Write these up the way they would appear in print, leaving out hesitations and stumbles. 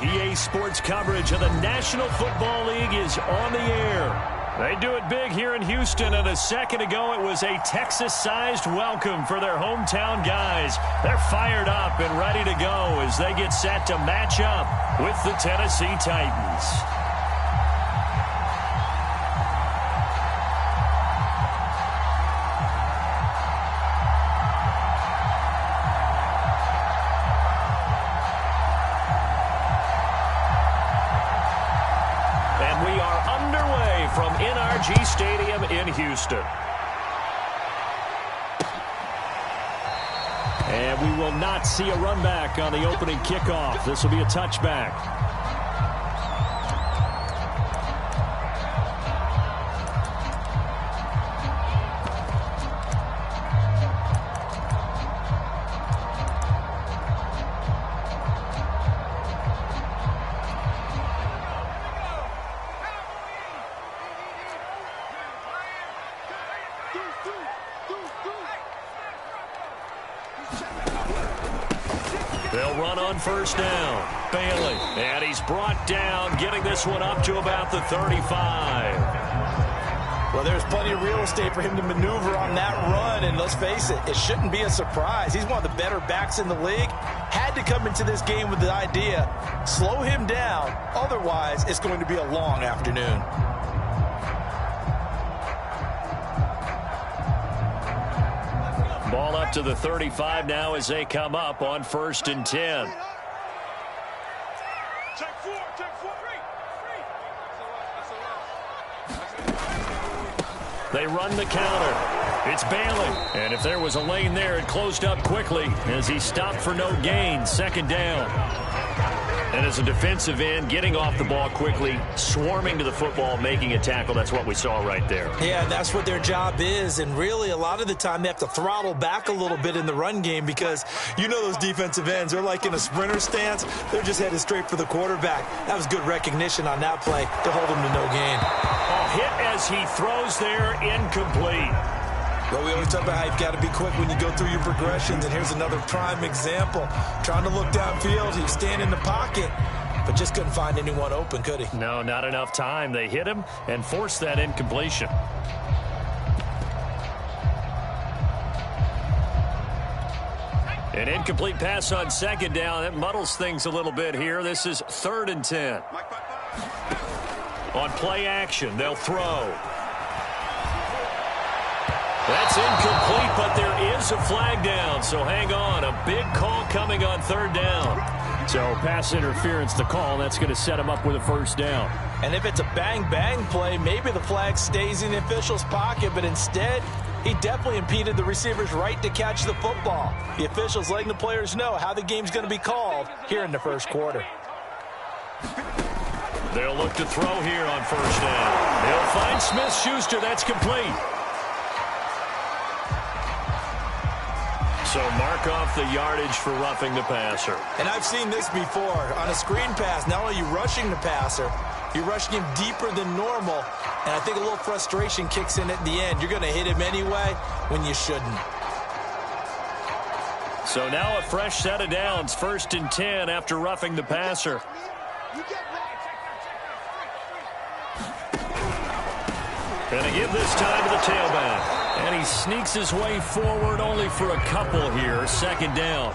EA Sports coverage of the National Football League is on the air. They do it big here in Houston, and a second ago it was a Texas-sized welcome for their hometown guys. They're fired up and ready to go as they get set to match up with the Tennessee Titans. From NRG Stadium in Houston. And we will not see a run back on the opening kickoff. This will be a touchback. They'll run on first down. Bailey. And he's brought down, getting this one up to about the 35. Well, there's plenty of real estate for him to maneuver on that run, and let's face it, it shouldn't be a surprise. He's one of the better backs in the league. Had to come into this game with the idea, slow him down, otherwise it's going to be a long afternoon. Ball up to the 35 now as they come up on 1st and 10. They run the counter. It's Bailey. And if there was a lane there, it closed up quickly as he stopped for no gain. 2nd down. And as a defensive end, getting off the ball quickly, swarming to the football, making a tackle. That's what we saw right there. Yeah, that's what their job is. And really, a lot of the time, they have to throttle back a little bit in the run game because you know those defensive ends, they're like in a sprinter stance. They're just headed straight for the quarterback. That was good recognition on that play to hold him to no gain. A hit as he throws there, incomplete. Well, we always talk about how you've got to be quick when you go through your progressions, and here's another prime example. Trying to look downfield, he was standing in the pocket, but just couldn't find anyone open, could he? No, not enough time. They hit him and forced that incompletion. An incomplete pass on 2nd down. That muddles things a little bit here. This is 3rd and 10. On play action, they'll throw. That's incomplete, but there is a flag down, so hang on. A big call coming on 3rd down. So pass interference, the call. That's going to set him up with a 1st down. And if it's a bang-bang play, maybe the flag stays in the official's pocket, but instead, he definitely impeded the receiver's right to catch the football. The officials letting the players know how the game's going to be called here in the 1st quarter. They'll look to throw here on 1st down. They'll find Smith-Schuster. That's complete. So mark off the yardage for roughing the passer. And I've seen this before. On a screen pass, not only are you rushing the passer, you're rushing him deeper than normal. And I think a little frustration kicks in at the end. You're going to hit him anyway when you shouldn't. So now a fresh set of downs. 1st and 10 after roughing the passer. And they give this time to the tailback. And he sneaks his way forward only for a couple here. 2nd down.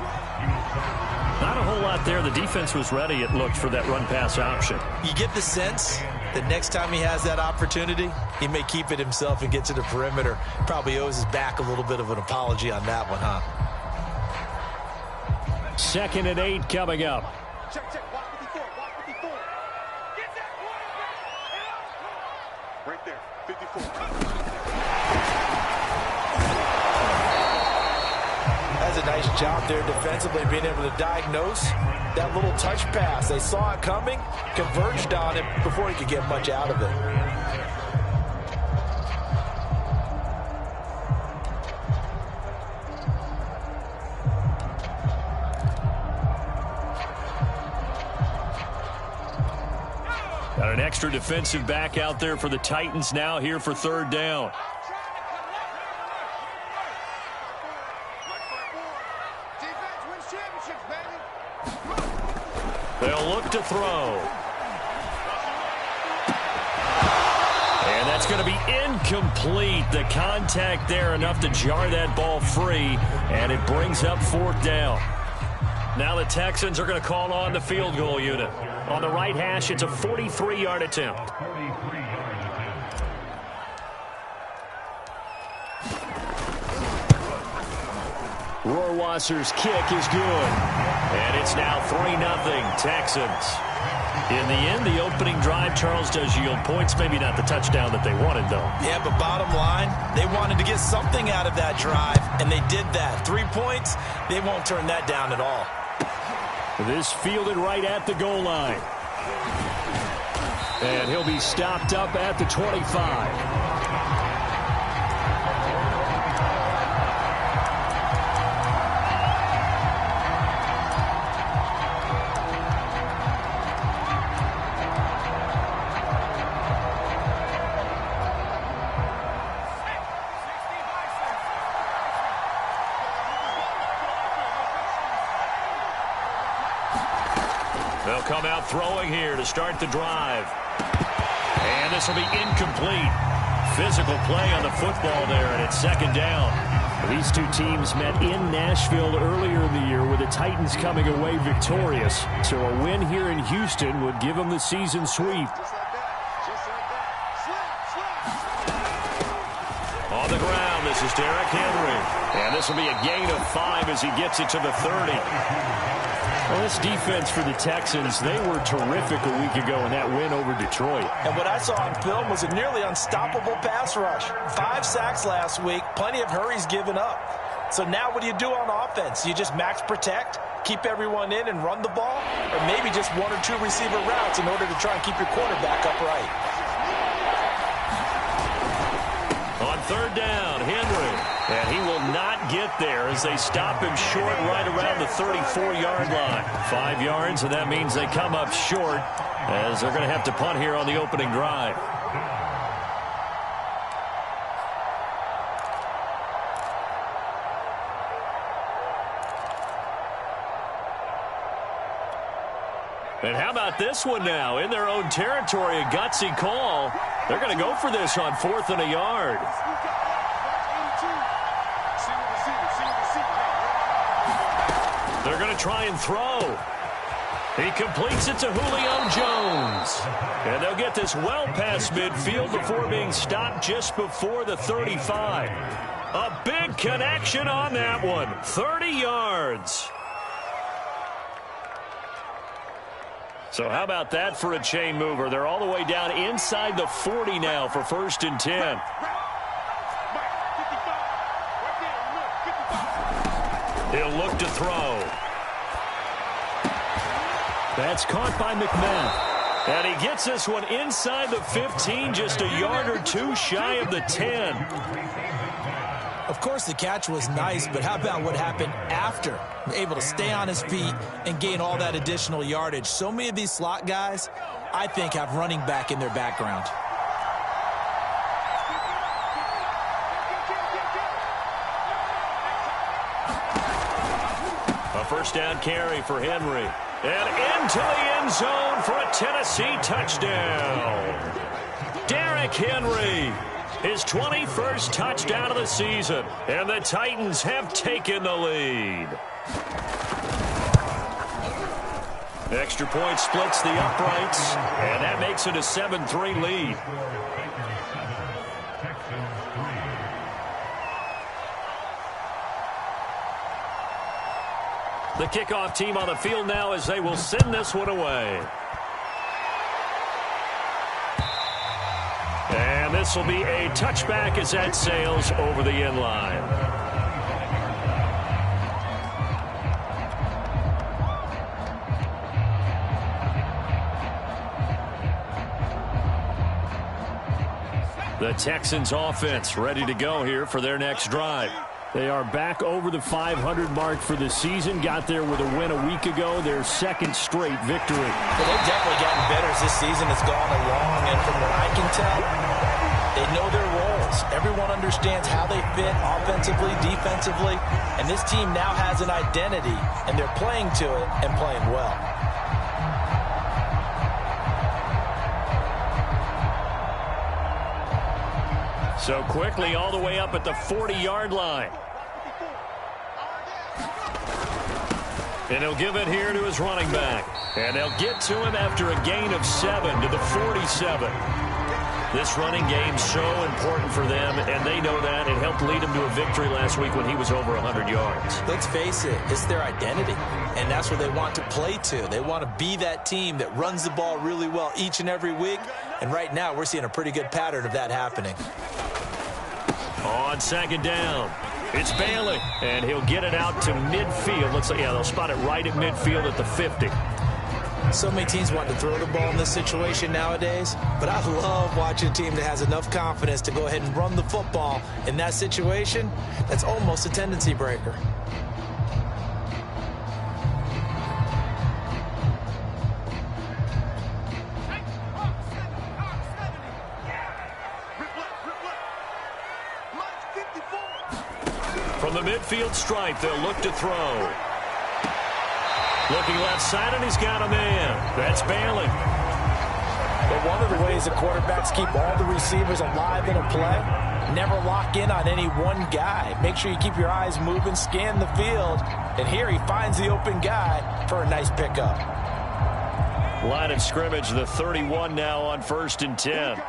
Not a whole lot there. The defense was ready, it looked, for that run-pass option. You get the sense that next time he has that opportunity, he may keep it himself and get to the perimeter. Probably owes his back a little bit of an apology on that one, huh? 2nd and 8 coming up. Check. Watch 54. Get that quarterback. Right there. 54. That's a nice job there defensively, being able to diagnose that little touch pass. They saw it coming, converged on it before he could get much out of it. Got an extra defensive back out there for the Titans now here for 3rd down. They'll look to throw. And that's going to be incomplete. The contact there enough to jar that ball free, and it brings up 4th down. Now the Texans are going to call on the field goal unit. On the right hash, it's a 43-yard attempt. Rohrwasser's kick is good. And it's now 3-0 Texans. In the end, the opening drive, Charles, does yield points. Maybe not the touchdown that they wanted, though. Yeah, but bottom line, they wanted to get something out of that drive, and they did that. 3 points, they won't turn that down at all. This fielded right at the goal line. And he'll be stopped up at the 25. They'll come out throwing here to start the drive. And this will be incomplete. Physical play on the football there, and it's 2nd down. These two teams met in Nashville earlier in the year with the Titans coming away victorious. So a win here in Houston would give them the season sweep. On the ground, this is Derrick Henry. And this will be a gain of 5 as he gets it to the 30. Well, this defense for the Texans, they were terrific a week ago in that win over Detroit. And what I saw on film was a nearly unstoppable pass rush. 5 sacks last week, plenty of hurries given up. So now what do you do on offense? You just max protect, keep everyone in and run the ball? Or maybe just 1 or 2 receiver routes in order to try and keep your quarterback upright? On 3rd down, Henry. And he will not get there as they stop him short right around the 34-yard line. 5 yards, and that means they come up short as they're going to have to punt here on the opening drive. And how about this one now? In their own territory, a gutsy call. They're going to go for this on 4th and a yard. They're going to try and throw. He completes it to Julio Jones. And they'll get this well past midfield before being stopped just before the 35. A big connection on that one. 30 yards. So how about that for a chain mover? They're all the way down inside the 40 now for 1st and 10. He'll look to throw. That's caught by McMahon. And he gets this one inside the 15, just a yard or 2 shy of the 10. Of course, the catch was nice, but how about what happened after? Able to stay on his feet and gain all that additional yardage. So many of these slot guys, I think, have running back in their background. A 1st down carry for Henry. And into the end zone for a Tennessee touchdown. Derrick Henry, his 21st touchdown of the season. And the Titans have taken the lead. Extra point splits the uprights, and that makes it a 7-3 lead. The kickoff team on the field now as they will send this one away. And this will be a touchback as that sails over the end line. The Texans offense ready to go here for their next drive. They are back over the 500 mark for the season. Got there with a win a week ago, their 2nd straight victory. Well, they've definitely gotten better as this season has gone along, and from what I can tell, they know their roles. Everyone understands how they fit offensively, defensively, and this team now has an identity, and they're playing to it and playing well. So quickly all the way up at the 40-yard line. And he'll give it here to his running back. And they'll get to him after a gain of 7 to the 47. This running game so important for them, and they know that. It helped lead him to a victory last week when he was over 100 yards. Let's face it, it's their identity, and that's what they want to play to. They want to be that team that runs the ball really well each and every week, and right now we're seeing a pretty good pattern of that happening. On second down, it's Bailey, and he'll get it out to midfield. Looks like, yeah, they'll spot it right at midfield at the 50. So many teams want to throw the ball in this situation nowadays, but I love watching a team that has enough confidence to go ahead and run the football. In that situation, that's almost a tendency breaker. From the midfield stripe, they'll look to throw. Looking left side, and he's got a man. That's Bailey. But one of the ways the quarterbacks keep all the receivers alive in a play, never lock in on any one guy. Make sure you keep your eyes moving, scan the field, and here he finds the open guy for a nice pickup. Line of scrimmage, the 31 now on 1st and 10.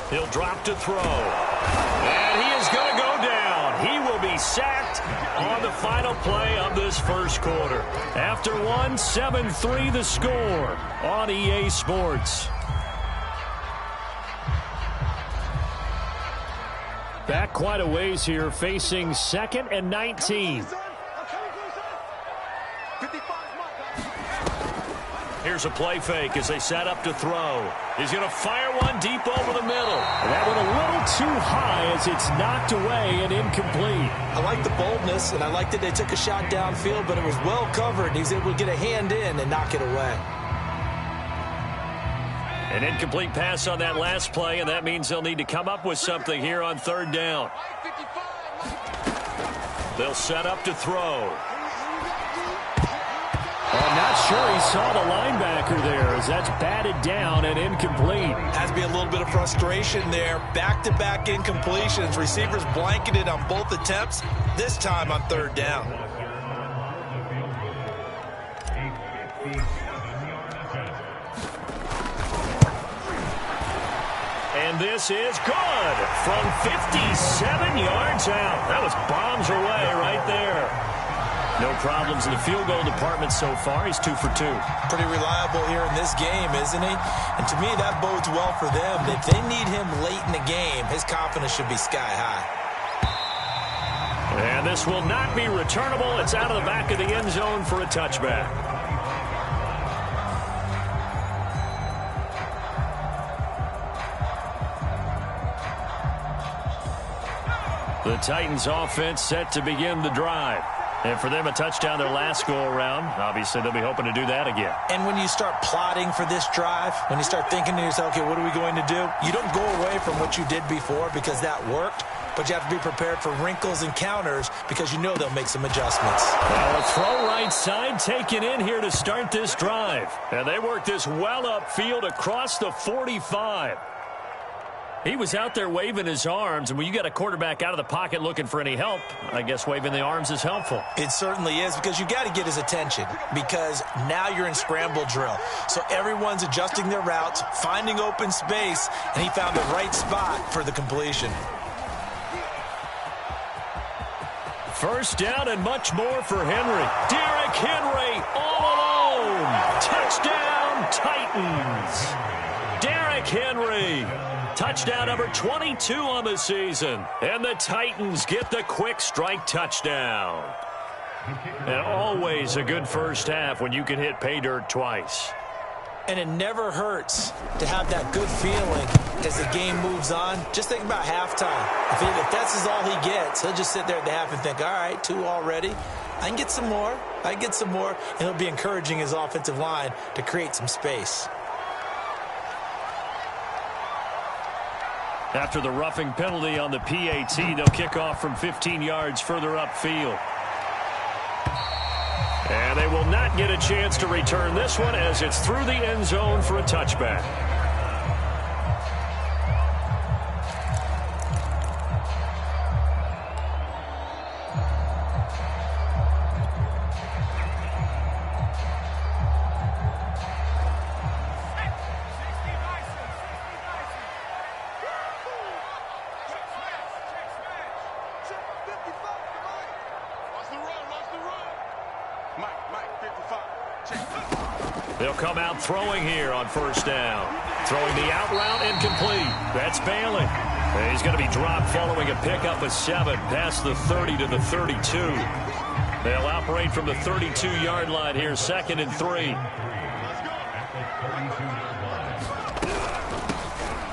He'll drop to throw. And he is going to go down. He will be sacked on the final play of this first quarter. After 7-3 the score on EA Sports. Back quite a ways here, facing 2nd and 19. Here's a play fake as they set up to throw. He's going to fire one deep over the middle. And that one a little too high as it's knocked away and incomplete. I like the boldness, and I like that they took a shot downfield, but it was well covered. He's able to get a hand in and knock it away. An incomplete pass on that last play, and that means they'll need to come up with something here on 3rd down. They'll set up to throw. I'm not sure he saw the linebacker there as that's batted down and incomplete. Has to be a little bit of frustration there. Back-to-back incompletions. Receivers blanketed on both attempts, this time on 3rd down. And this is good from 57 yards out. That was bombs away right there. No problems in the field goal department so far. He's 2 for 2. Pretty reliable here in this game, isn't he? And to me, that bodes well for them. If they need him late in the game, his confidence should be sky high. And this will not be returnable. It's out of the back of the end zone for a touchback. The Titans offense set to begin the drive. And for them, a touchdown their last go-around. Obviously, they'll be hoping to do that again. And when you start plotting for this drive, when you start thinking to yourself, okay, what are we going to do? You don't go away from what you did before because that worked, but you have to be prepared for wrinkles and counters because you know they'll make some adjustments. Well, a throw right side taken in here to start this drive. And they work this well upfield across the 45. He was out there waving his arms, and when you got a quarterback out of the pocket looking for any help, I guess waving the arms is helpful. It certainly is, because you got to get his attention, because now you're in scramble drill. So everyone's adjusting their routes, finding open space, and he found the right spot for the completion. First down and much more for Henry. Derrick Henry all alone. Touchdown, Titans. Derrick Henry. Touchdown number 22 on the season. And the Titans get the quick strike touchdown. And always a good first half when you can hit pay dirt twice. And it never hurts to have that good feeling as the game moves on. Just think about halftime. If that's all he gets, he'll just sit there at the half and think, all right, 2 already. I can get some more. I can get some more. And he'll be encouraging his offensive line to create some space. After the roughing penalty on the PAT, they'll kick off from 15 yards further upfield. And they will not get a chance to return this one as it's through the end zone for a touchback. They'll come out throwing here on first down. Throwing the out route incomplete. That's Bailey. And he's going to be dropped following a pickup of 7 past the 30 to the 32. They'll operate from the 32-yard line here, 2nd and 3.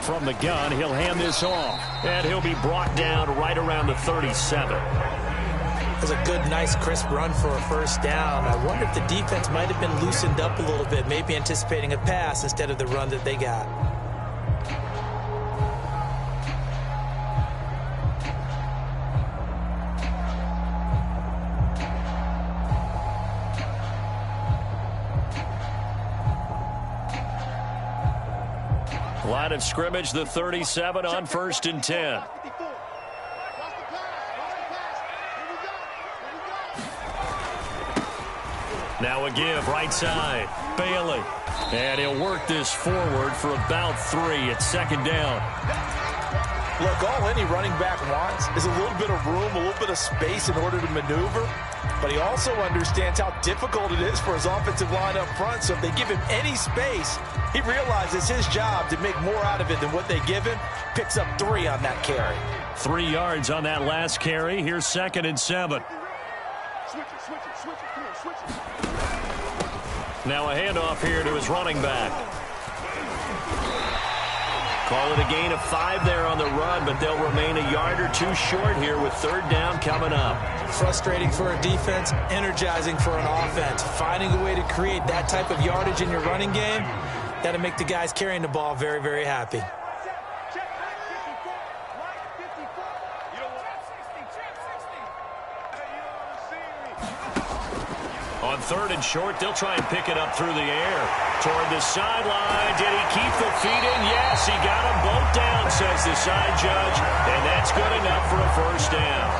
From the gun, he'll hand this off. And he'll be brought down right around the 37. It was a good, nice, crisp run for a first down. I wonder if the defense might have been loosened up a little bit, maybe anticipating a pass instead of the run that they got. Line of scrimmage, the 37 on 1st and 10. Now a give, right side, Bailey. And he'll work this forward for about 3 at 2nd down. Look, all any running back wants is a little bit of room, a little bit of space in order to maneuver. But he also understands how difficult it is for his offensive line up front. So if they give him any space, he realizes his job to make more out of it than what they give him. Picks up 3 on that carry. 3 yards on that last carry. Here's 2nd and 7. Switch it. Come on, switch it. Now a handoff here to his running back. Call it a gain of 5 there on the run, but they'll remain a yard or 2 short here with 3rd down coming up. Frustrating for a defense, energizing for an offense. Finding a way to create that type of yardage in your running game, that'll make the guys carrying the ball very, very happy. On 3rd and short, they'll try and pick it up through the air. Toward the sideline. Did he keep the feet in? Yes, he got them both down, says the side judge. And that's good enough for a first down.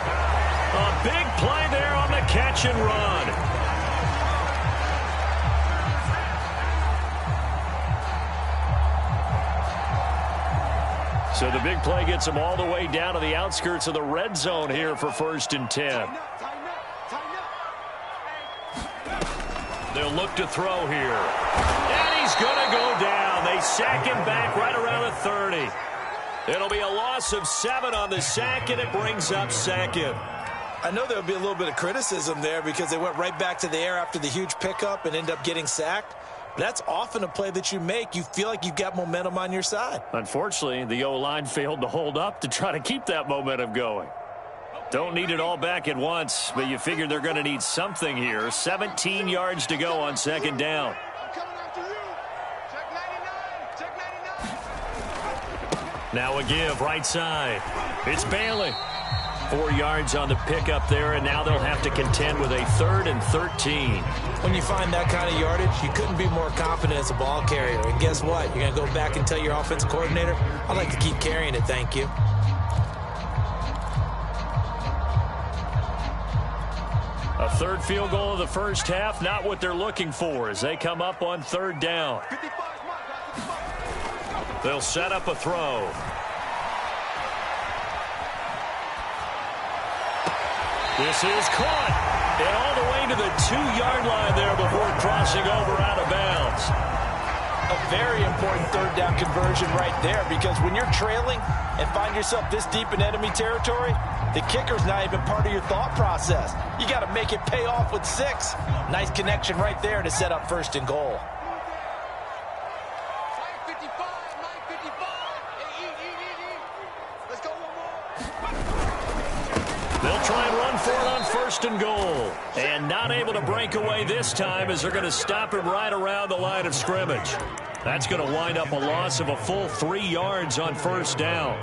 A big play there on the catch and run. So the big play gets them all the way down to the outskirts of the red zone here for 1st and 10. They'll look to throw here. And he's going to go down. They sack him back right around the 30. It'll be a loss of 7 on the sack, and it brings up 2nd. I know there'll be a little bit of criticism there because they went right back to the air after the huge pickup and end up getting sacked. But that's often a play that you make. You feel like you've got momentum on your side. Unfortunately, the O-line failed to hold up to try to keep that momentum going. Don't need it all back at once, but you figure they're going to need something here. 17 yards to go on 2nd down. Now a give, right side. It's Bailey. 4 yards on the pickup there, and now they'll have to contend with a 3rd and 13. When you find that kind of yardage, you couldn't be more confident as a ball carrier. And guess what? You're going to go back and tell your offensive coordinator, I'd like to keep carrying it, thank you. A 3rd field goal of the first half, not what they're looking for as they come up on 3rd down. They'll set up a throw. This is caught. And all the way to the 2-yard line there before crossing over out of bounds. A very important 3rd down conversion right there, because when you're trailing and find yourself this deep in enemy territory, the kicker's not even part of your thought process. You got to make it pay off with 6. Nice connection right there to set up 1st and goal. They'll try and run for it on 1st and goal. And not able to break away this time as they're going to stop him right around the line of scrimmage. That's going to wind up a loss of a full 3 yards on 1st down.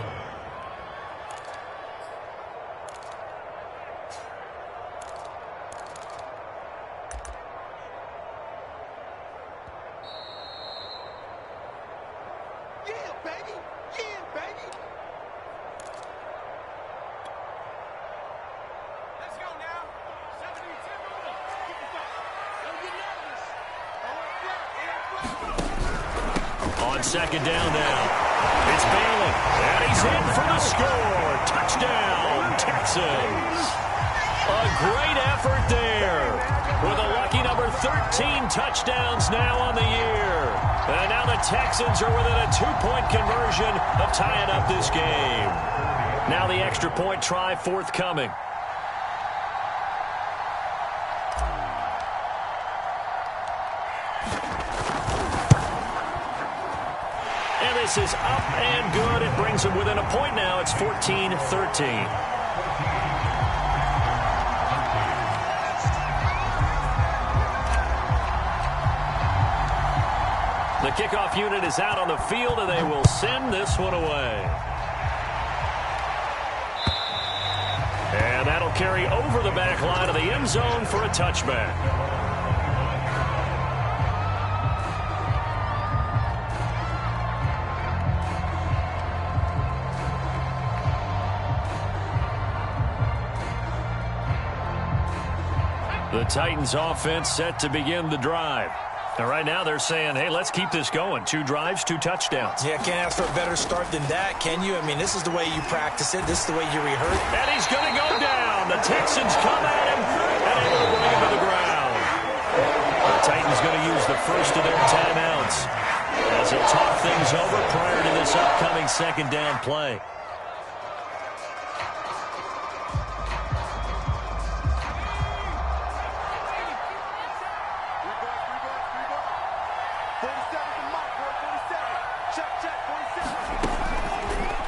On 2nd down now. It's Bailey. And he's in for the score. Touchdown, Texans. A great effort there with a lucky number 13 touchdowns now on the year. And now the Texans are within a 2-point conversion of tying up this game. Now the extra point try forthcoming. And this is up and good. It brings them within a point now. It's 14-13. The kickoff unit is out on the field, and they will send this one away. And that'll carry over the back line of the end zone for a touchback. The Titans offense set to begin the drive. And right now they're saying, hey, let's keep this going. 2 drives, 2 touchdowns. Yeah, can't ask for a better start than that, can you? I mean, this is the way you practice it. This is the way you rehearse. And he's going to go down. The Texans come at him, and they will bring him to the ground. The Titans going to use the first of their timeouts as they talk things over prior to this upcoming second down play.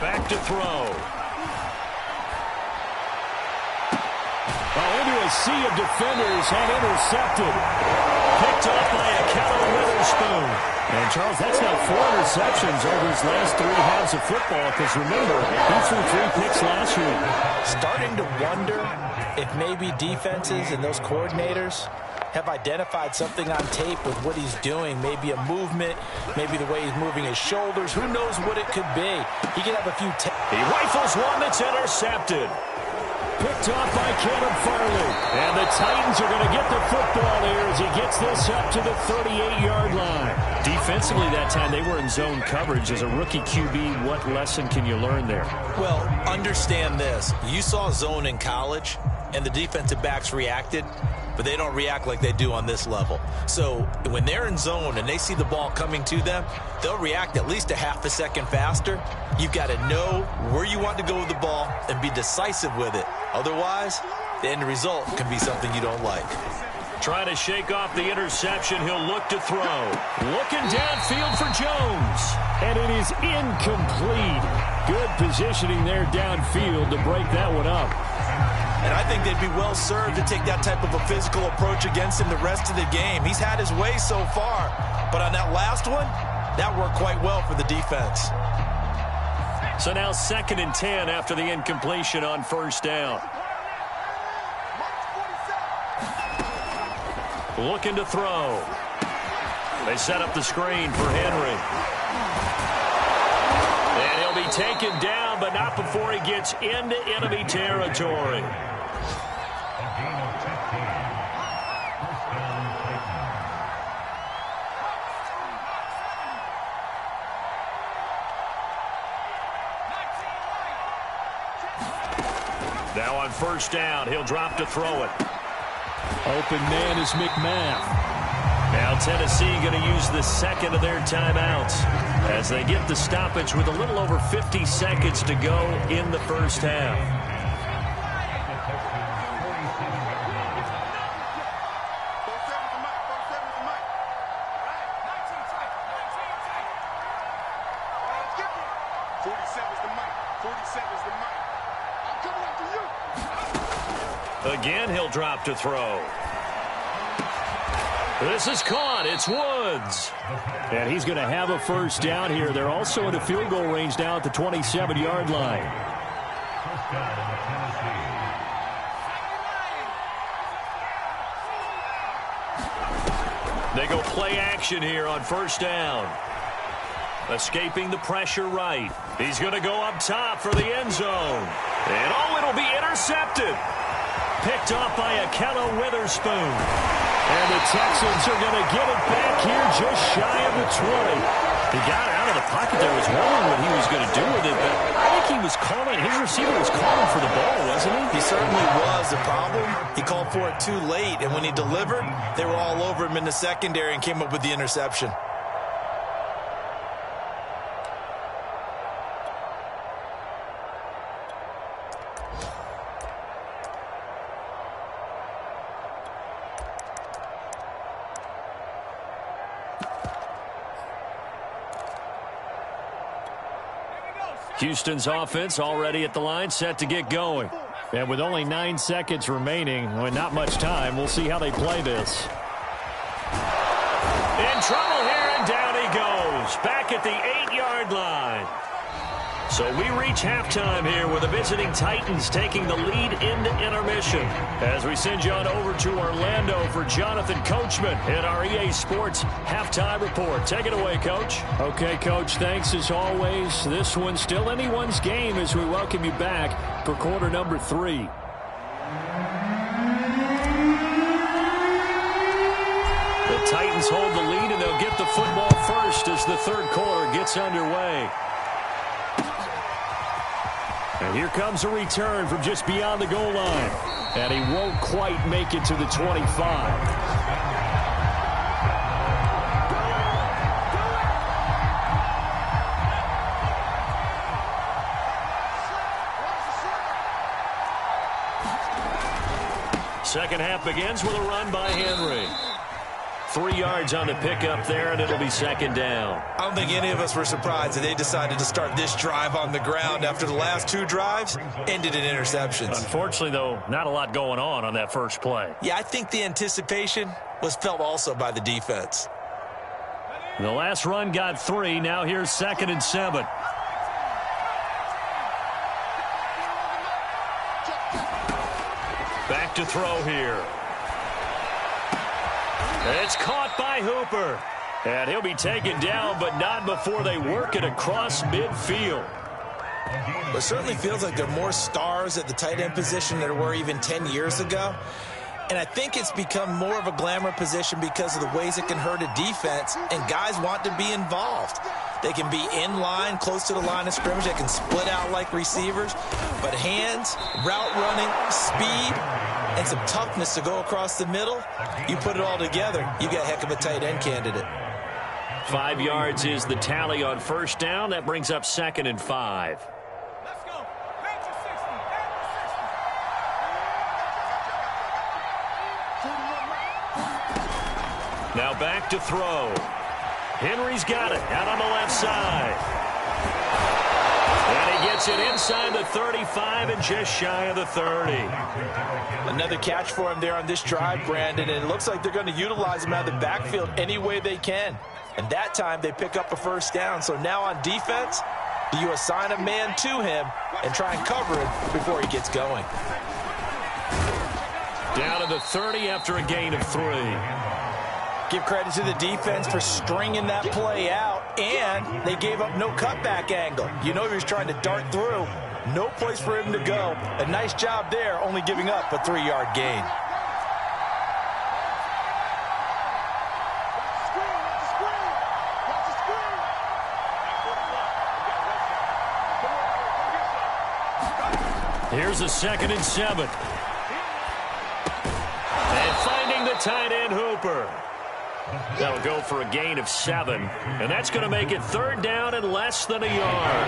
Back to throw. Into a sea of defenders and intercepted. Picked off by Akello Witherspoon. And, Charles, that's now 4 interceptions over his last 3 halves of football because, remember, he threw 3 picks last week. Starting to wonder if maybe defenses and those coordinators have identified something on tape with what he's doing. Maybe a movement, maybe the way he's moving his shoulders. Who knows what it could be? He could have a few. He rifles one that's intercepted. Picked off by Caleb Farley. And the Titans are going to get the football here as he gets this up to the 38-yard line. Defensively that time, they were in zone coverage. As a rookie QB, what lesson can you learn there? Well, understand this. You saw zone in college, and the defensive backs reacted, but they don't react like they do on this level. So when they're in zone and they see the ball coming to them, they'll react at least a half a second faster. You've got to know where you want to go with the ball and be decisive with it. Otherwise, the end result can be something you don't like. Trying to shake off the interception. He'll look to throw. Looking downfield for Jones. And it is incomplete. Good positioning there downfield to break that one up. And I think they'd be well served to take that type of a physical approach against him the rest of the game. He's had his way so far, but on that last one, that worked quite well for the defense. So now 2nd and 10 after the incompletion on first down. Looking to throw. They set up the screen for Henry. And he'll be taken down, but not before he gets into enemy territory. Now on first down, he'll drop to throw it. Open man is McMath. Now Tennessee going to use the second of their timeouts as they get the stoppage with a little over 50 seconds to go in the first half. Again, he'll drop to throw. This is caught. It's Woods. And he's going to have a first down here. They're also in the field goal range now at the 27-yard line. They go play action here on first down. Escaping the pressure right. He's going to go up top for the end zone. And it'll be intercepted. Picked off by Akello Witherspoon. And the Texans are going to get it back here just shy of the 20. He got out of the pocket there. Was wondering what he was going to do with it, but I think he was calling, his receiver was calling for the ball, wasn't he? He certainly was. The problem, he called for it too late, and when he delivered, they were all over him in the secondary and came up with the interception. Houston's offense already at the line, set to get going. And with only 9 seconds remaining, with not much time, we'll see how they play this. In trouble here, and down he goes. Back at the 8-yard line. So we reach halftime here with the visiting Titans taking the lead into intermission. As we send you on over to Orlando for Jonathan Coachman in our EA Sports Halftime Report. Take it away, Coach. Okay, Coach, thanks as always. This one's still anyone's game as we welcome you back for quarter number 3. The Titans hold the lead, and they'll get the football first as the third quarter gets underway. And here comes a return from just beyond the goal line. And he won't quite make it to the 25. Second half begins with a run by Henry. 3 yards on the pickup there, and it'll be second down. I don't think any of us were surprised that they decided to start this drive on the ground after the last 2 drives ended in interceptions. Unfortunately, though, not a lot going on that first play. Yeah, I think the anticipation was felt also by the defense. The last run got 3. Now here's 2nd and 7. Back to throw here. It's caught by Hooper. And he'll be taken down, but not before they work it across midfield. It certainly feels like there are more stars at the tight end position than there were even 10 years ago. And I think it's become more of a glamour position because of the ways it can hurt a defense, and guys want to be involved. They can be in line, close to the line of scrimmage. They can split out like receivers. But hands, route running, speed, and some toughness to go across the middle, you put it all together, you got a heck of a tight end candidate. 5 yards is the tally on first down. That brings up 2nd and 5. Let's go. Back to 60. Now back to throw. Henry's got it out on the left side. And he gets it inside the 35 and just shy of the 30. Another catch for him there on this drive, Brandon, and it looks like they're going to utilize him out of the backfield any way they can. And that time they pick up a first down. So now on defense, do you assign a man to him and try and cover him before he gets going? Down to the 30 after a gain of 3. Give credit to the defense for stringing that play out, and they gave up no cutback angle. You know he was trying to dart through. No place for him to go. A nice job there, only giving up a 3-yard gain. Here's a 2nd and 7. And finding the tight end, Hooper. That'll go for a gain of 7. And that's going to make it 3rd down and less than a yard.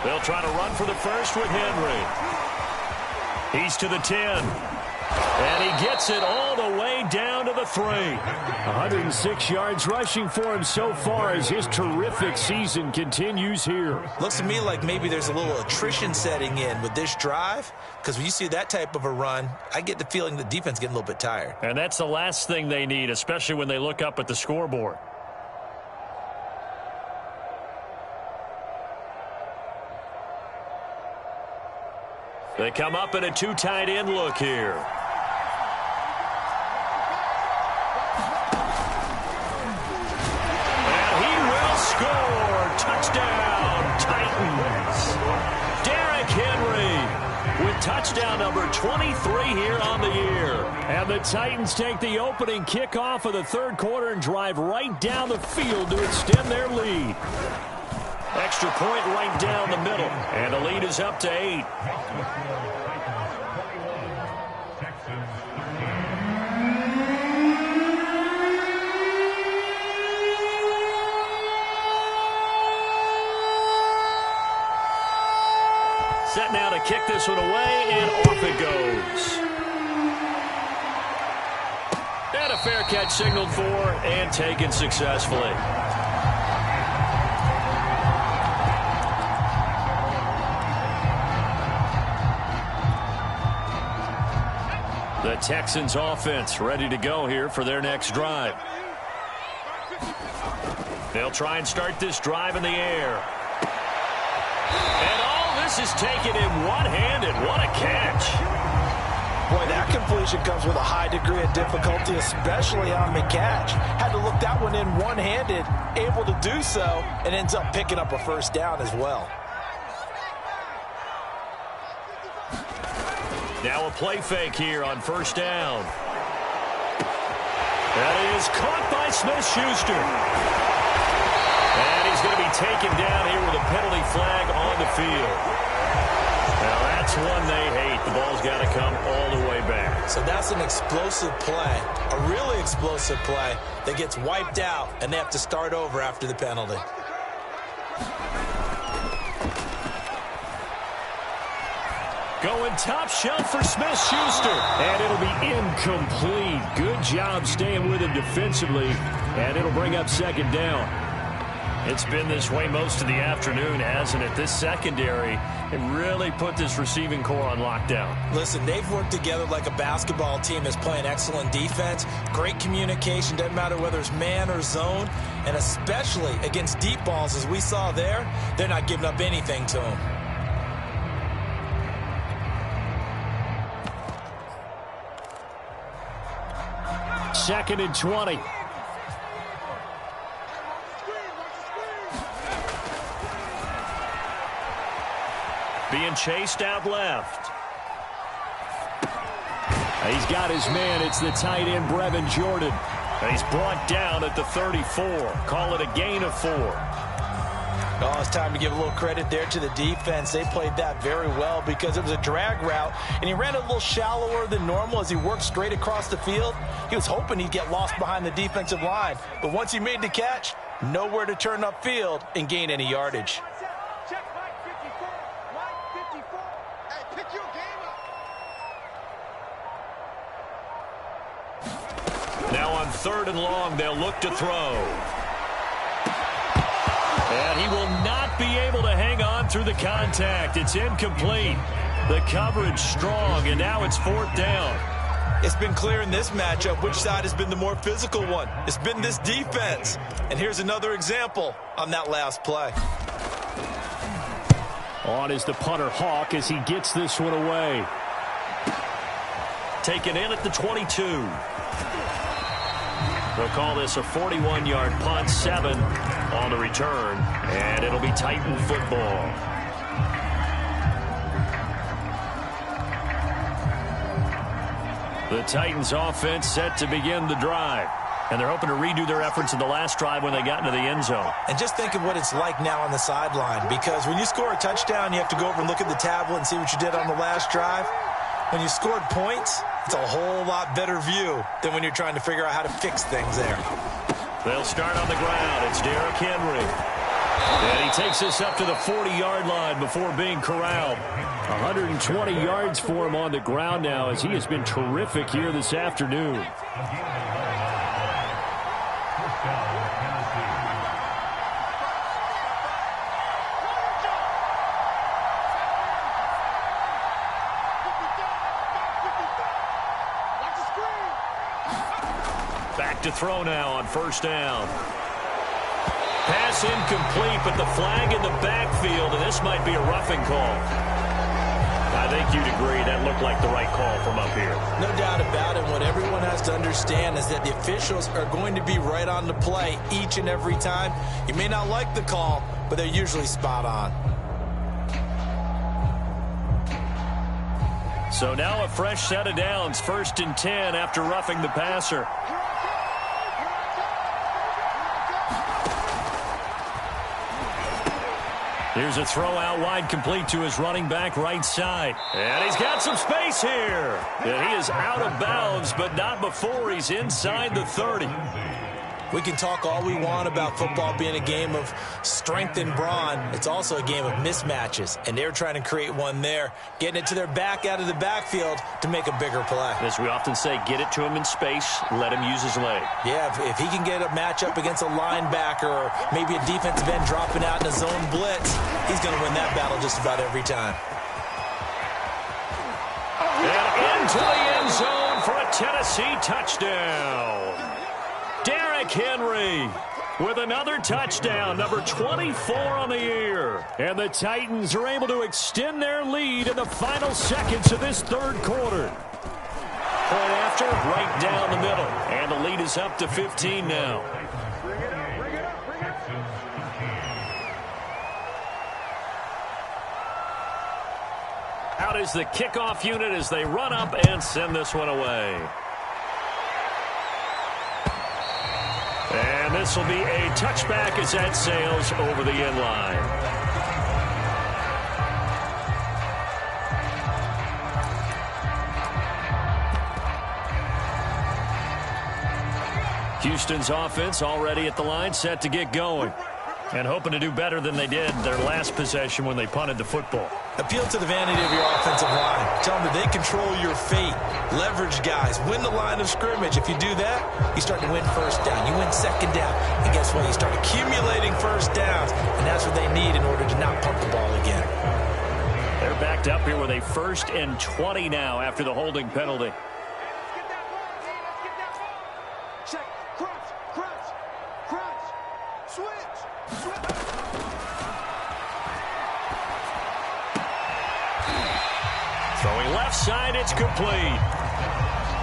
They'll try to run for the first with Henry. He's to the 10. And he gets it all the way down to the 3. 106 yards rushing for him so far as his terrific season continues here. Looks to me like maybe there's a little attrition setting in with this drive, because when you see that type of a run, I get the feeling the defense getting a little bit tired. And that's the last thing they need, especially when they look up at the scoreboard. They come up in a 2 tight end look here. And he will score. Touchdown, Titans. Derrick Henry with touchdown number 23 here on the year. And the Titans take the opening kickoff of the third quarter and drive right down the field to extend their lead. Extra point right down the middle, and the lead is up to 8. Set now to kick this one away, and off it goes. And a fair catch signaled for and taken successfully. The Texans offense ready to go here for their next drive. They'll try and start this drive in the air. And all this is taken in one-handed. What a catch. Boy, that completion comes with a high degree of difficulty, especially on the catch. Had to look that one in one-handed, able to do so, and ends up picking up a first down as well. Now a play fake here on first down. That is caught by Smith-Schuster. And he's going to be taken down here with a penalty flag on the field. Now that's one they hate. The ball's got to come all the way back. So that's an explosive play, a really explosive play that gets wiped out, and they have to start over after the penalty. Going top shelf for Smith-Schuster. And it'll be incomplete. Good job staying with him defensively. And it'll bring up second down. It's been this way most of the afternoon, hasn't it? This secondary, it really put this receiving core on lockdown. Listen, they've worked together like a basketball team that's playing excellent defense. Great communication, doesn't matter whether it's man or zone. And especially against deep balls, as we saw there, they're not giving up anything to them. Second and 20. Being chased out left. He's got his man. It's the tight end, Brevin Jordan. He's brought down at the 34. Call it a gain of 4. Oh, it's time to give a little credit there to the defense. They played that very well because it was a drag route, and he ran a little shallower than normal as he worked straight across the field. He was hoping he'd get lost behind the defensive line, but once he made the catch, nowhere to turn upfield and gain any yardage. Check Mike 54. Mike 54. Hey, pick your game up. Now on third and long, they'll look to throw. And he will not be able to hang on through the contact. It's incomplete. The coverage strong, and now it's fourth down. It's been clear in this matchup which side has been the more physical one. It's been this defense. And here's another example on that last play. On is the punter, Hawk, as he gets this one away. Taken in at the 22. They'll call this a 41-yard punt, 7 on the return, and it'll be Titan football. The Titans offense set to begin the drive, and they're hoping to redo their efforts in the last drive when they got into the end zone. And just think of what it's like now on the sideline, because when you score a touchdown, you have to go over and look at the tablet and see what you did on the last drive. When you scored points, it's a whole lot better view than when you're trying to figure out how to fix things there. They'll start on the ground. It's Derrick Henry. And he takes this up to the 40-yard line before being corralled. 120 yards for him on the ground now, as he has been terrific here this afternoon. Back to throw now on first down. Pass incomplete, but the flag in the backfield, and this might be a roughing call. I think you'd agree that looked like the right call from up here. No doubt about it. What everyone has to understand is that the officials are going to be right on the play each and every time. You may not like the call, but they're usually spot on. So now a fresh set of downs, 1st and 10 after roughing the passer. Here's a throw out wide, complete to his running back right side. And he's got some space here. And he is out of bounds, but not before he's inside the 30. We can talk all we want about football being a game of strength and brawn. It's also a game of mismatches, and they're trying to create one there, getting it to their back out of the backfield to make a bigger play. As we often say, get it to him in space, let him use his leg. Yeah, if he can get a matchup against a linebacker or maybe a defensive end dropping out in a zone blitz, he's going to win that battle just about every time. And into the end zone for a Tennessee touchdown. Derrick Henry with another touchdown, number 24 on the year. And the Titans are able to extend their lead in the final seconds of this 3rd quarter. Point after, right down the middle. And the lead is up to 15 now. Out is the kickoff unit as they run up and send this one away. And this will be a touchback as that sails over the end line. Houston's offense already at the line, set to get going. And hoping to do better than they did their last possession when they punted the football. Appeal to the vanity of your offensive line. Tell them that they control your fate. Leverage guys. Win the line of scrimmage. If you do that, you start to win 1st down. You win 2nd down. And guess what? You start accumulating 1st downs. And that's what they need in order to not punt the ball again. They're backed up here with a 1st and 20 now after the holding penalty. Throwing left side, it's complete.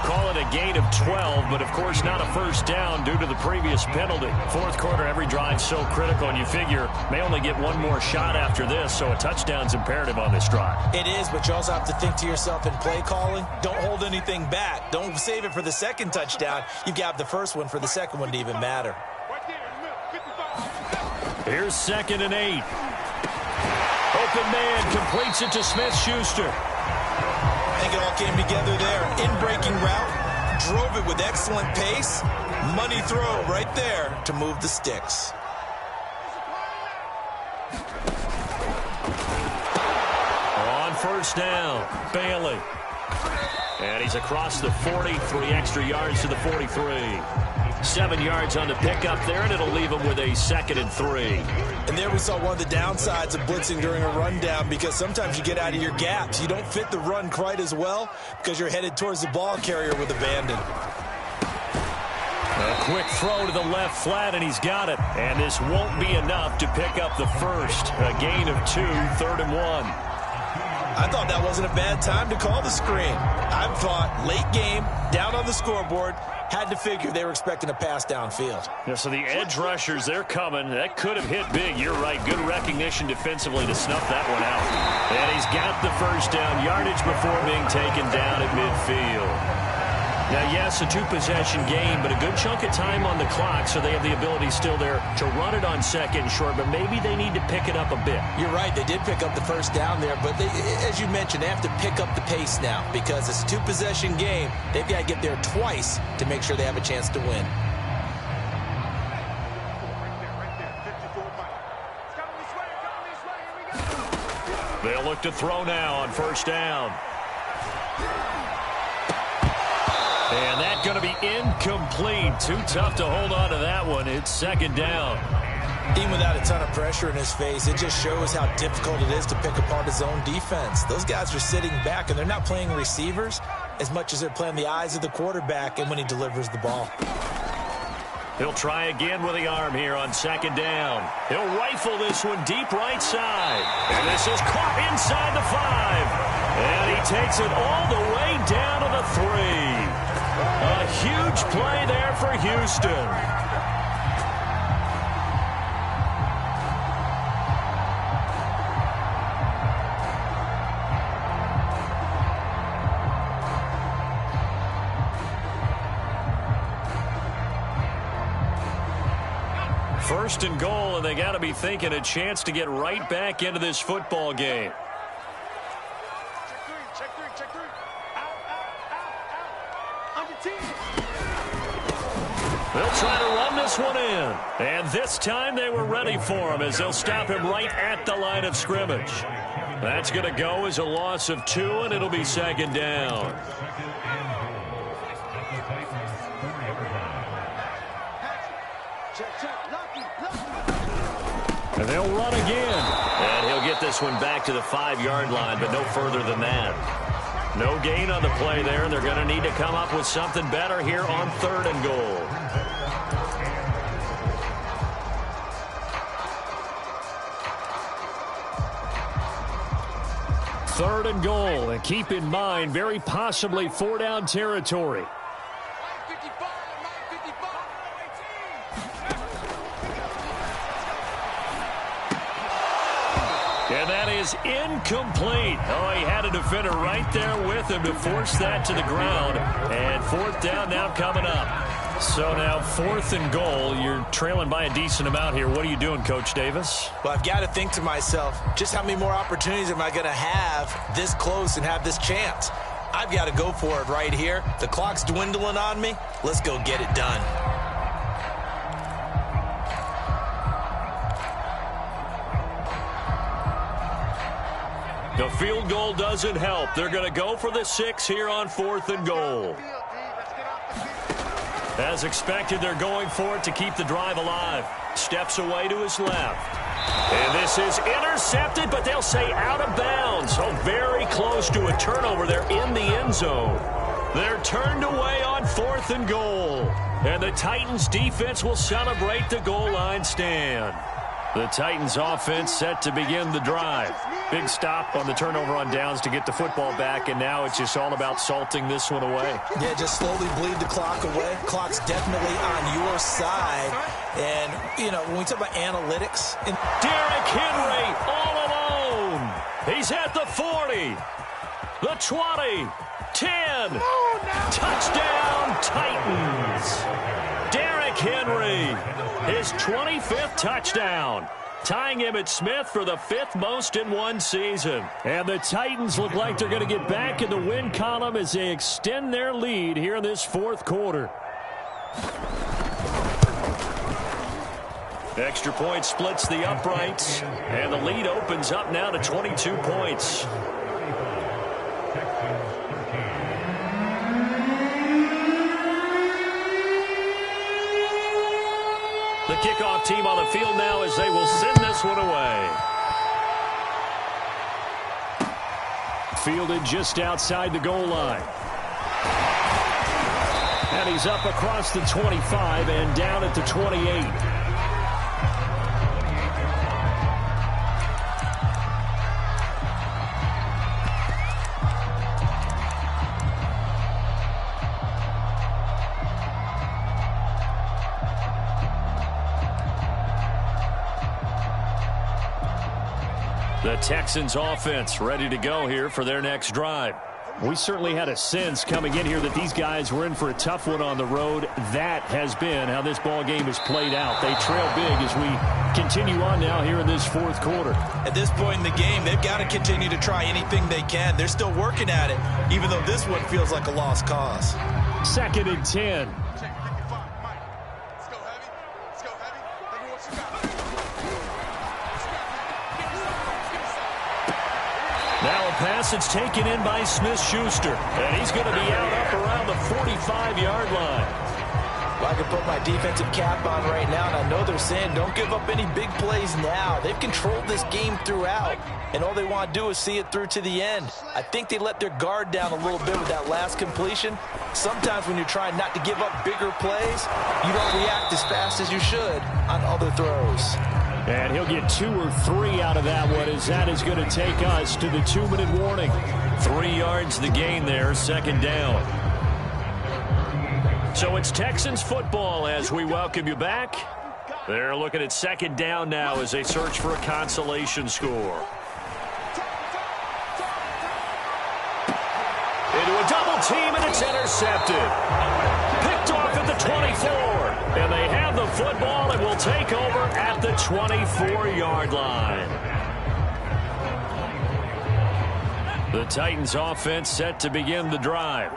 Call it a gain of 12, but of course not a 1st down due to the previous penalty. 4th quarter, every drive so critical, and you figure may only get one more shot after this, so a touchdown's imperative on this drive. It is, but you also have to think to yourself in play calling, don't hold anything back. Don't save it for the 2nd touchdown. You got the 1st one for the 2nd one to even matter. Here's 2nd and 8. Open man completes it to Smith-Schuster. I think it all came together there. In-breaking route, drove it with excellent pace. Money throw right there to move the sticks. On 1st down, Bailey. And he's across the 40, 3 extra yards to the 43. 7 yards on the pickup there, and it'll leave him with a 2nd and 3. And there we saw one of the downsides of blitzing during a rundown, because sometimes you get out of your gaps. You don't fit the run quite as well because you're headed towards the ball carrier with abandon. A quick throw to the left flat, and he's got it. And this won't be enough to pick up the 1st. A gain of 2, 3rd and 1. I thought that wasn't a bad time to call the screen. I thought late game, down on the scoreboard, had to figure they were expecting a pass downfield. Yeah, so the edge rushers, they're coming. That could have hit big. You're right. Good recognition defensively to snuff that one out. And he's got the 1st down, yardage before being taken down at midfield. Now, yes, a 2-possession game, but a good chunk of time on the clock, so they have the ability still there to run it on 2nd and short, but maybe they need to pick it up a bit. You're right. They did pick up the 1st down there, but they, as you mentioned, they have to pick up the pace now because it's a 2-possession game. They've got to get there twice to make sure they have a chance to win. They'll look to throw now on 1st down. And that's going to be incomplete. Too tough to hold on to that one. It's 2nd down. Even without a ton of pressure in his face, it just shows how difficult it is to pick apart his own defense. Those guys are sitting back, and they're not playing receivers as much as they're playing the eyes of the quarterback and when he delivers the ball. He'll try again with the arm here on 2nd down. He'll rifle this one deep right side. And this is caught inside the 5. And he takes it all the way down to the 3. A huge play there for Houston. First and goal, and they got to be thinking a chance to get right back into this football game. Check three. Out. Under 10. They'll try to run this one in. And this time they were ready for him as they'll stop him right at the line of scrimmage. That's going to go as a loss of 2, and it'll be second down. And they'll run again. And he'll get this one back to the 5-yard line, but no further than that. No gain on the play there, and they're going to need to come up with something better here on 3rd and goal. Third and goal, and keep in mind, very possibly 4-down territory. And that is incomplete. Oh, he had a defender right there with him to force that to the ground. And 4th down now coming up. So now 4th and goal. You're trailing by a decent amount here. What are you doing, Coach Davis? Well, I've got to think to myself, just how many more opportunities am I going to have this close and have this chance? I've got to go for it right here. The clock's dwindling on me. Let's go get it done. The field goal doesn't help. They're going to go for the 6 here on 4th and goal. As expected, they're going for it to keep the drive alive. Steps away to his left. And this is intercepted, but they'll say out of bounds. Oh, very close to a turnover. They're in the end zone. They're turned away on 4th and goal. And the Titans defense will celebrate the goal line stand. The Titans offense set to begin the drive. Big stop on the turnover on downs to get the football back, and now it's just all about salting this one away. Yeah, just slowly bleed the clock away. Clock's definitely on your side. And, you know, when we talk about analytics. Derrick Henry all alone. He's at the 40, the 20, 10. Touchdown, Titans. Derrick Henry, his 25th touchdown, tying Emmitt Smith for the 5th most in one season. And the Titans look like they're going to get back in the win column as they extend their lead here in this 4th quarter. Extra point splits the uprights, and the lead opens up now to 22 points. The kickoff team on the field now as they will send this one away. Fielded just outside the goal line. And he's up across the 25 and down at the 28. The Texans offense ready to go here for their next drive. We certainly had a sense coming in here that these guys were in for a tough one on the road. That has been how this ball game has played out. They trail big as we continue on now here in this 4th quarter. At this point in the game, they've got to continue to try anything they can. They're still working at it, even though this one feels like a lost cause. 2nd and 10. Now a pass that's taken in by Smith-Schuster. And he's going to be out up around the 45-yard line. Well, I can put my defensive cap on right now, and I know they're saying don't give up any big plays now. They've controlled this game throughout, and all they want to do is see it through to the end. I think they let their guard down a little bit with that last completion. Sometimes when you're trying not to give up bigger plays, you don't react as fast as you should on other throws. And he'll get 2 or 3 out of that one, as that is going to take us to the 2-minute warning. 3 yards the gain there, 2nd down. So it's Texans football as we welcome you back. They're looking at 2nd down now as they search for a consolation score. Into a double team, and it's intercepted. Picked off at the 24. And they have the football and will take over at the 24-yard line. The Titans offense set to begin the drive.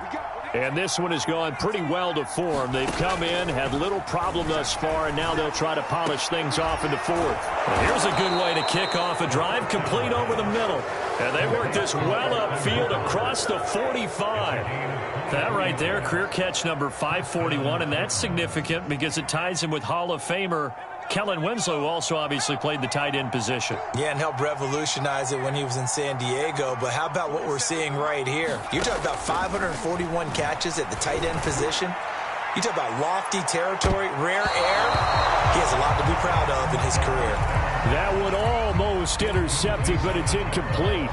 And this one has gone pretty well to form. They've come in, had little problem thus far, and now they'll try to polish things off in the fourth. And here's a good way to kick off a drive, complete over the middle. And they work this well upfield across the 45. That right there, career catch number 541, and that's significant because it ties him with Hall of Famer Kellen Winslow, who also obviously played the tight end position. Yeah, and helped revolutionize it when he was in San Diego. But how about what we're seeing right here? You're talking about 541 catches at the tight end position. You talk about lofty territory, rare air. He has a lot to be proud of in his career. That would almost intercept it, but it's incomplete.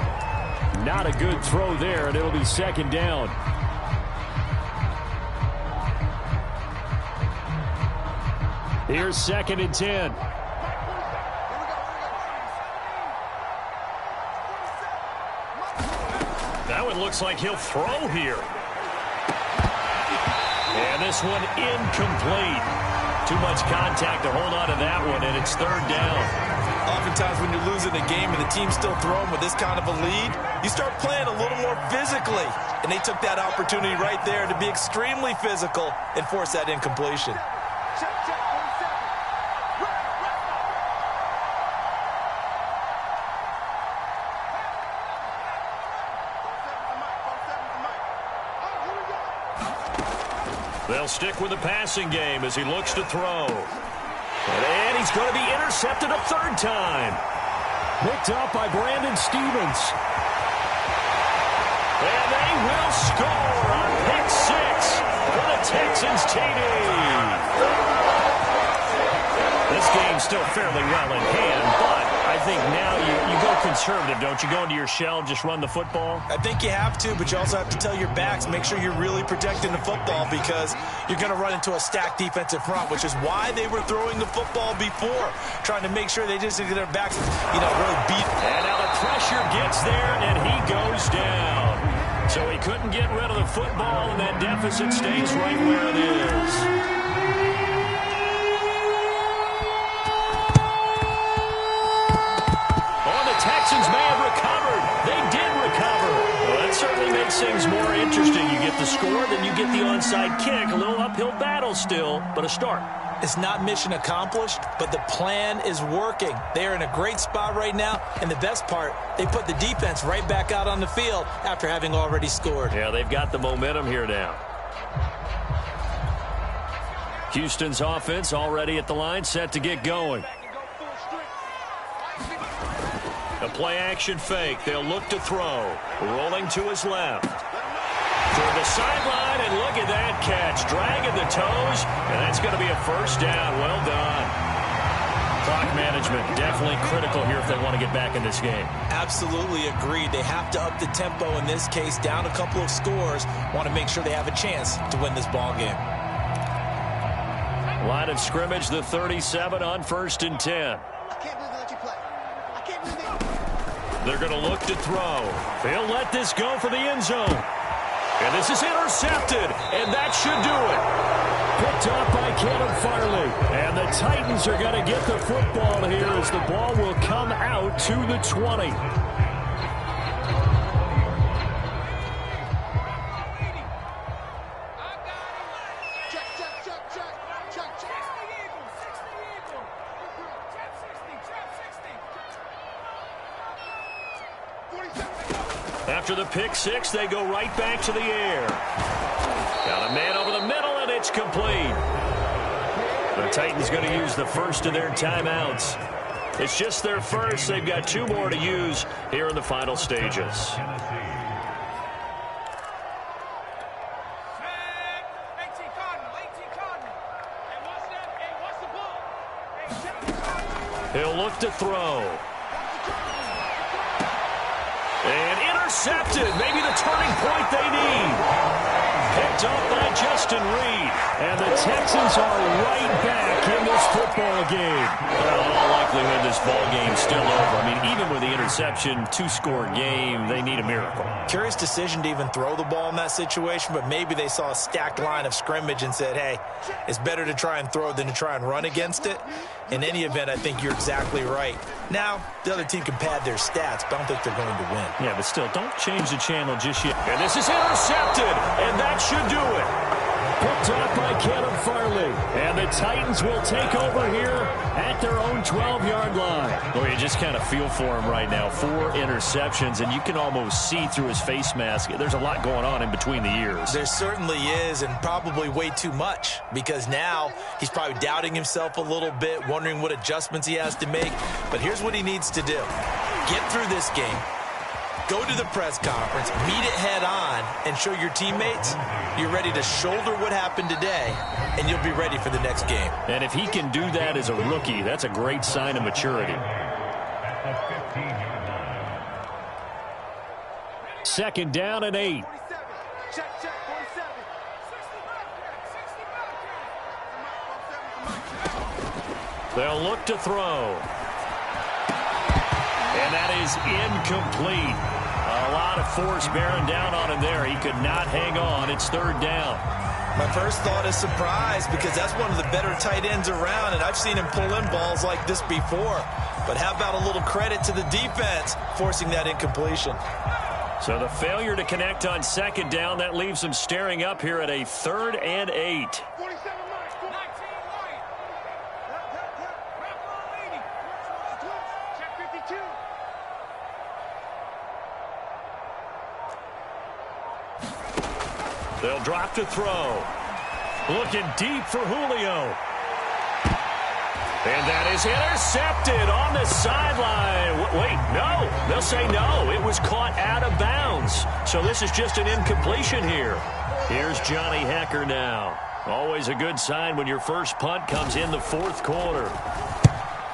Not a good throw there, and it'll be second down. Here's 2nd and 10. That one looks like he'll throw here. And this one incomplete. Too much contact to hold on to that one, and it's 3rd down. Oftentimes when you're losing a game and the team's still throwing with this kind of a lead, you start playing a little more physically. And they took that opportunity right there to be extremely physical and force that incompletion. They'll stick with the passing game as he looks to throw. And he's going to be intercepted a 3rd time. Picked up by Brandon Stephens. And they will score on pick 6 for the Texans TD. This game's still fairly well in hand, but I think now you go conservative, don't you? Go into your shell, just run the football? I think you have to, but you also have to tell your backs, make sure you're really protecting the football because you're going to run into a stacked defensive front, which is why they were throwing the football before, trying to make sure they just get their backs, really beat. And now the pressure gets there, and he goes down. So he couldn't get rid of the football, and that deficit stays right where it is. Texans may have recovered. They did recover. Well, that certainly makes things more interesting. You get the score, then you get the onside kick. A little uphill battle still, but a start. It's not mission accomplished, but the plan is working. They're in a great spot right now, and the best part, they put the defense right back out on the field after having already scored. Yeah, they've got the momentum here now. Houston's offense already at the line, set to get going. A play-action fake. They'll look to throw. Rolling to his left. Toward the sideline, and look at that catch. Dragging the toes, and that's going to be a 1st down. Well done. Clock management definitely critical here if they want to get back in this game. Absolutely agreed. They have to up the tempo in this case, down a couple of scores. Want to make sure they have a chance to win this ball game. Line of scrimmage, the 37 on 1st and 10. They're going to look to throw. They'll let this go for the end zone. And this is intercepted, and that should do it. Picked up by Caleb Farley. And the Titans are going to get the football here as the ball will come out to the 20. After the pick 6, they go right back to the air. Got a man over the middle, and it's complete. The Titans going to use the first of their timeouts. It's just their first. They've got 2 more to use here in the final stages. He'll look to throw. And intercepted. Maybe the turning point they need. Picked picked off by Justin Reed. And the Texans are right back in this football game. Well, in all likelihood, this ball game's still over. I mean, even with the interception, two-score game, they need a miracle. Curious decision to even throw the ball in that situation, but maybe they saw a stacked line of scrimmage and said, hey, it's better to try and throw than to try and run against it. In any event, I think you're exactly right. Now, the other team can pad their stats, but I don't think they're going to win. Yeah, but still, don't change the channel just yet. And this is intercepted, and that should do it. Picked off by Caleb Farley. And the Titans will take over here at their own 12-yard line. Boy, you just kind of feel for him right now. 4 interceptions, and you can almost see through his face mask. There's a lot going on in between the ears. There certainly is, and probably way too much, because now he's probably doubting himself a little bit, wondering what adjustments he has to make. But here's what he needs to do. Get through this game. Go to the press conference, meet it head on, and show your teammates you're ready to shoulder what happened today, and you'll be ready for the next game. And if he can do that as a rookie, that's a great sign of maturity. Second down and 8. Check, 47. They'll look to throw. And that is incomplete. A lot of force bearing down on him there. He could not hang on. It's third down. My first thought is surprise, because that's one of the better tight ends around, and I've seen him pull in balls like this before. But how about a little credit to the defense forcing that incompletion? So the failure to connect on second down, that leaves him staring up here at a 3rd and 8. 47 Mike. 19 White. Check 52. They'll drop to throw. Looking deep for Julio. And that is intercepted on the sideline. Wait, no. They'll say no. It was caught out of bounds. So this is just an incompletion here. Here's Johnny Hekker now. Always a good sign when your first punt comes in the 4th quarter.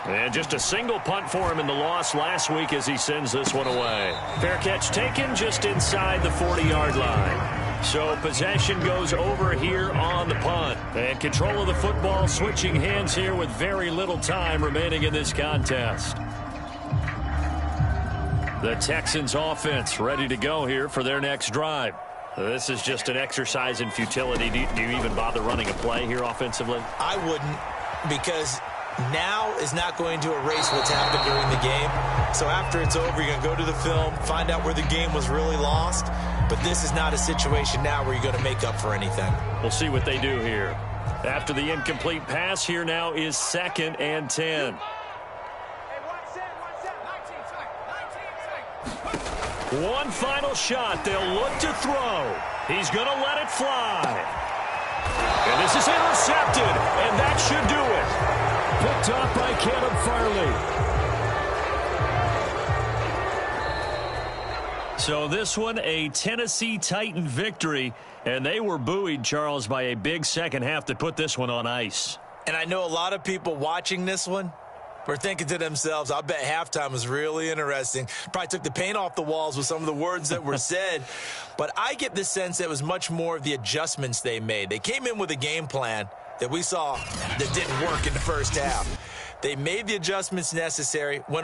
And just a single punt for him in the loss last week as he sends this one away. Fair catch taken just inside the 40-yard line. So possession goes over here on the punt. And control of the football switching hands here with very little time remaining in this contest. The Texans offense ready to go here for their next drive. This is just an exercise in futility. Do you even bother running a play here offensively? I wouldn't, because now is not going to erase what's happened during the game. So after it's over, you're going to go to the film, find out where the game was really lost. But this is not a situation now where you're going to make up for anything. We'll see what they do here. After the incomplete pass, here now is 2nd and 10. One final shot. They'll look to throw. He's going to let it fly. And this is intercepted, and that should do it. Picked off by Caleb Farley. So this one, a Tennessee Titan victory, and they were buoyed, Charles, by a big second half that put this one on ice. And I know a lot of people watching this one were thinking to themselves, I bet halftime was really interesting. Probably took the paint off the walls with some of the words that were said. But I get the sense that it was much more of the adjustments they made. They came in with a game plan that we saw that didn't work in the first half. They made the adjustments necessary, went